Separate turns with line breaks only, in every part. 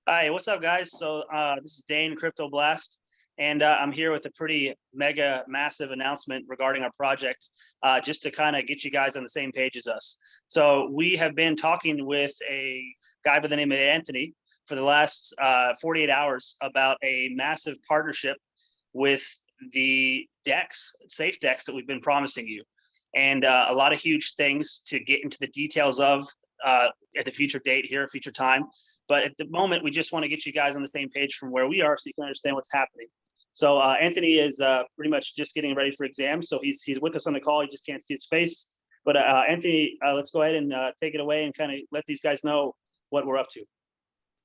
Hi, what's up, guys? So this is Dane, Crypto Blast, and I'm here with a pretty mega massive announcement regarding our project, just to kind of get you guys on the same page as us. So we have been talking with a guy by the name of Anthony for the last 48 hours about a massive partnership with the DEX, safe DEX that we've been promising you, and a lot of huge things to get into the details of at the future date here, a future time. But at the moment, we just want to get you guys on the same page from where we are so you can understand what's happening. So Anthony is pretty much just getting ready for exams. So he's with us on the call. You just can't see his face. But Anthony, let's go ahead and take it away and kind of let these guys know what we're up to.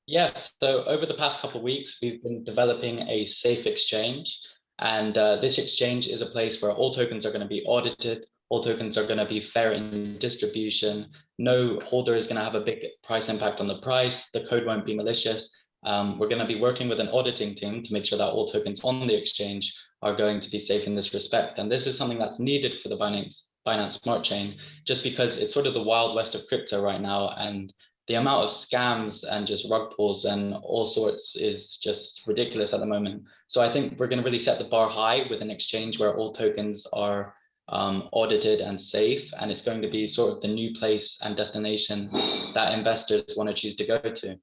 Yes, so over the past couple of weeks, we've been developing a safe exchange. And this exchange is a place where all tokens are going to be audited. All tokens are going to be fair in distribution. No holder is going to have a big price impact on the price. The code won't be malicious. We're going to be working with an auditing team to make sure that all tokens on the exchange are going to be safe in this respect. And this is something that's needed for the Binance Smart Chain, just because it's sort of the wild west of crypto right now. And the amount of scams and just rug pulls and all sorts is just ridiculous at the moment. So I think we're going to really set the bar high with an exchange where all tokens are audited and safe, and it's going to be sort of the new place and destination that investors want to choose to go to.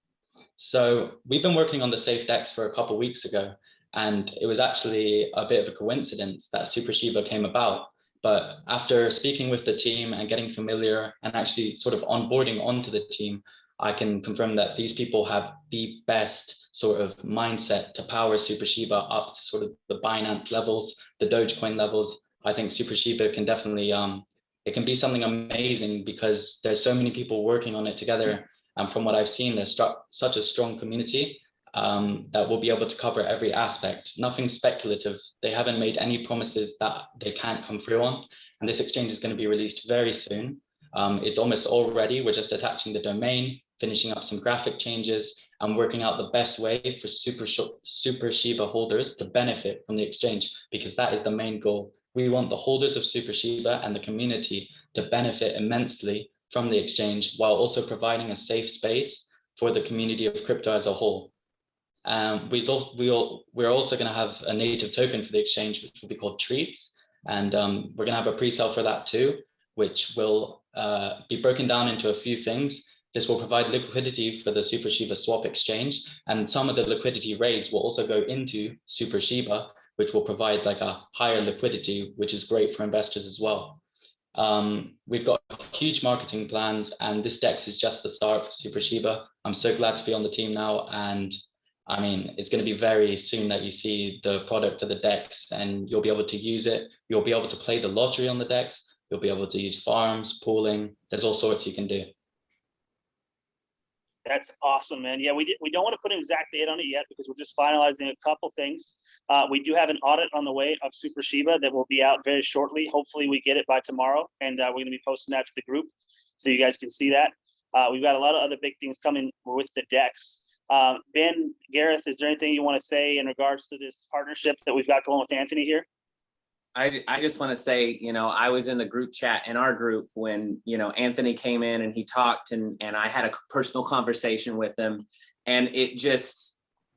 So we've been working on the safe DEX for a couple of weeks ago, and it was actually a bit of a coincidence that Super Shiba came about. But after speaking with the team and getting familiar and actually sort of onboarding onto the team, I can confirm that these people have the best sort of mindset to power Super Shiba up to sort of the Binance levels, the Dogecoin levels. I think Super Shiba can definitely, it can be something amazing because there's so many people working on it together. And from what I've seen, there's such a strong community that will be able to cover every aspect. Nothing speculative. They haven't made any promises that they can't come through on. And this exchange is going to be released very soon. It's almost all ready. We're just attaching the domain, finishing up some graphic changes, and working out the best way for Super Shiba holders to benefit from the exchange, because that is the main goal. We want the holders of Super Shiba and the community to benefit immensely from the exchange, while also providing a safe space for the community of crypto as a whole. We're also going to have a native token for the exchange, which will be called Treats. And we're going to have a pre-sale for that too, which will be broken down into a few things. This will provide liquidity for the Super Shiba swap exchange. And some of the liquidity raised will also go into Super Shiba, which will provide like a higher liquidity, which is great for investors as well. We've got huge marketing plans, and this DEX is just the start for Super Shiba. I'm so glad to be on the team now. And I mean, it's going to be very soon that you see the product of the DEX and you'll be able to use it. You'll be able to play the lottery on the DEX. You'll be able to use farms, pooling. There's all sorts you can do.
That's awesome, man. Yeah, we don't want to put an exact date on it yet because we're just finalizing a couple things. We do have an audit on the way of Super Shiba that will be out very shortly. Hopefully we get it by tomorrow, and we're going to be posting that to the group so you guys can see that. We've got a lot of other big things coming with the DEX. Ben, Gareth, is there anything you want to say in regards to this partnership that we've got going with Anthony here?
I just want to say, I was in the group chat in our group when, Anthony came in and he talked and I had a personal conversation with him, and it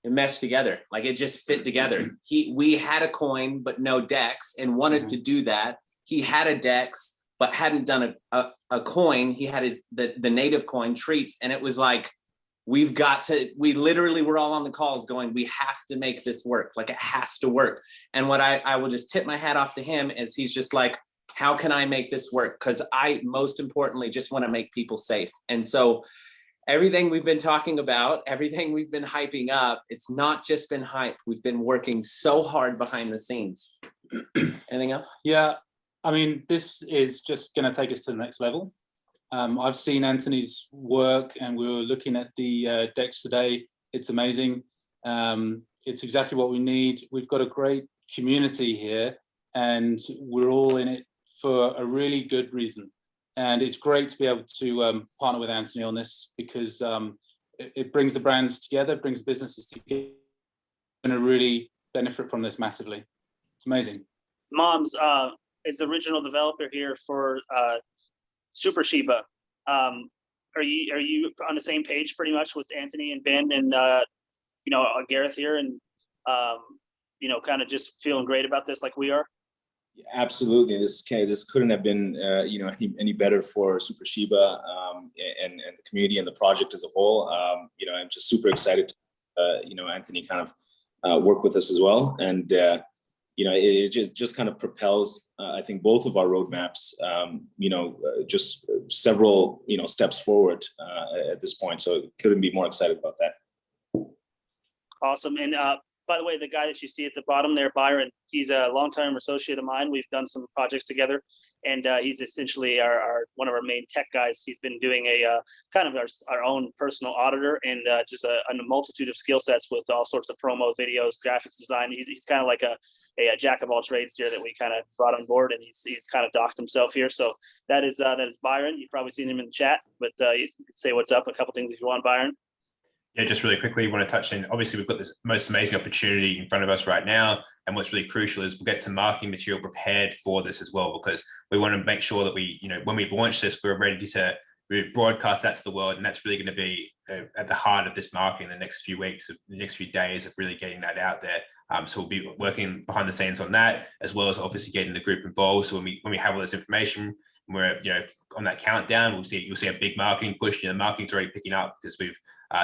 meshed together. Like it just fit together. We had a coin, but no DEX, and wanted to do that. He had a DEX, but hadn't done a coin. He had the native coin Treats. And it was like, we literally were all on the calls going, we have to make this work. Like it has to work. And what I will just tip my hat off to him is he's just like, how can I make this work? Because I, most importantly, just want to make people safe. And so everything we've been talking about, everything we've been hyping up, it's not just been hype. We've been working so hard behind the scenes. Anything else?
Yeah, I mean, this is just going to take us to the next level. I've seen Anthony's work, and we were looking at the DEX today. It's amazing. It's exactly what we need. We've got a great community here, and we're all in it for a really good reason. And it's great to be able to partner with Anthony on this, because it brings the brands together, brings businesses together, and really benefit from this massively. It's amazing.
Moms is the original developer here for Super Shiba. are you on the same page pretty much with Anthony and Ben and Gareth here, and kind of just feeling great about this like we are?
Absolutely. This couldn't have been any better for Super Shiba and the community and the project as a whole. I'm just super excited to Anthony kind of work with us as well, and it just kind of propels I think both of our roadmaps just several steps forward at this point. So couldn't be more excited about that.
Awesome. And by the way, the guy that you see at the bottom there, Byron, he's a longtime associate of mine. We've done some projects together, and he's essentially our one of our main tech guys. He's been doing a kind of our own personal auditor, and just a multitude of skill sets with all sorts of promo videos, graphics design. He's kind of like a jack of all trades here that we kind of brought on board, and he's kind of doxed himself here. So that is Byron. You've probably seen him in the chat, but you can say what's up. A couple things if you want, Byron.
Yeah, just really quickly, want to touch in. Obviously, we've got this most amazing opportunity in front of us right now. And what's really crucial is we'll get some marketing material prepared for this as well, because we want to make sure that we, when we launch this, we're ready to broadcast that to the world. And that's really going to be at the heart of this marketing in the next few weeks, the next few days of really getting that out there. So we'll be working behind the scenes on that, as well as obviously getting the group involved. So when we have all this information, we're on that countdown, you'll see a big marketing push. The marketing's already picking up because we've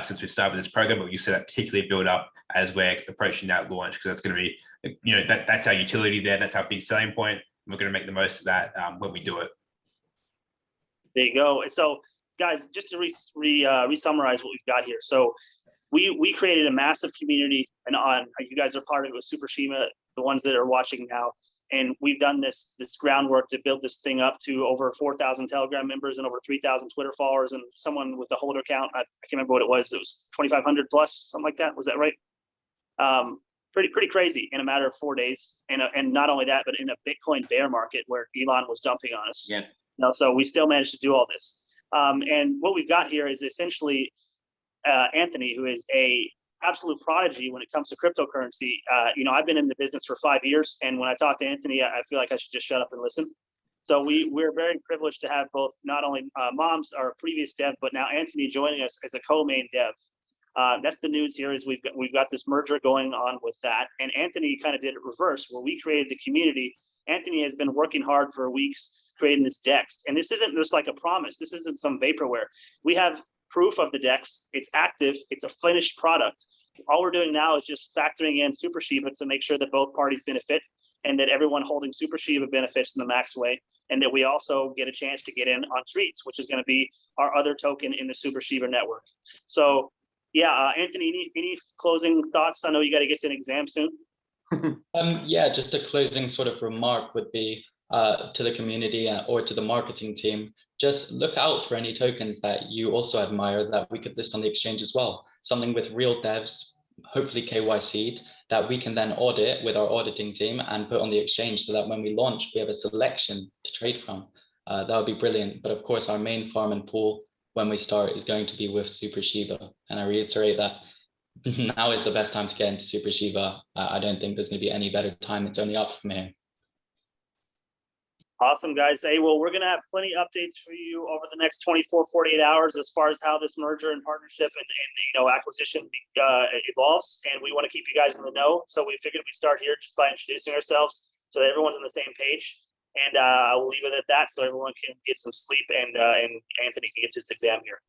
since we started this program, but you see that particularly build up as we're approaching that launch, because that's going to be, that's our utility there. That's our big selling point. And we're going to make the most of that when we do it.
There you go. So guys, just to re-summarize what we've got here. So we created a massive community, and you guys are part of it with Super Shiba, the ones that are watching now. And we've done this groundwork to build this thing up to over 4,000 Telegram members and over 3,000 Twitter followers, and someone with a holder count. I can't remember what it was. It was 2,500 plus, something like that. Was that right? Pretty crazy in a matter of 4 days. And not only that, but in a Bitcoin bear market where Elon was dumping on us.
Yeah.
So we still managed to do all this. And what we've got here is essentially Anthony, who is a absolute prodigy when it comes to cryptocurrency. I've been in the business for 5 years, and when I talk to Anthony, I feel like I should just shut up and listen. So we're very privileged to have both not only Moms, our previous dev, but now Anthony joining us as a co-main dev. That's the news here, is we've got this merger going on with that, and Anthony kind of did it reverse, where we created the community. Anthony has been working hard for weeks creating this DEX, and this isn't just like a promise. This isn't some vaporware. We have proof of the DEX. It's active. It's a finished product. All we're doing now is just factoring in Super Shiba to make sure that both parties benefit, and that everyone holding Super Shiba benefits in the max way, and that we also get a chance to get in on Treats, which is going to be our other token in the Super Shiba network. So yeah, Anthony, any closing thoughts? I know you got to get to an exam soon.
Yeah, just a closing sort of remark would be to the community or to the marketing team, just look out for any tokens that you also admire that we could list on the exchange as well. Something with real devs, hopefully KYC'd, that we can then audit with our auditing team and put on the exchange, so that when we launch, we have a selection to trade from. That would be brilliant. But of course, our main farm and pool when we start is going to be with Super Shiba. And I reiterate that now is the best time to get into Super Shiba. I don't think there's going to be any better time. It's only up from here.
Awesome, guys. Hey, well, we're going to have plenty of updates for you over the next 24, 48 hours as far as how this merger and partnership and acquisition evolves. And we want to keep you guys in the know. So we figured we'd start here just by introducing ourselves so that everyone's on the same page. And I will leave it at that so everyone can get some sleep and Anthony can get to his exam here.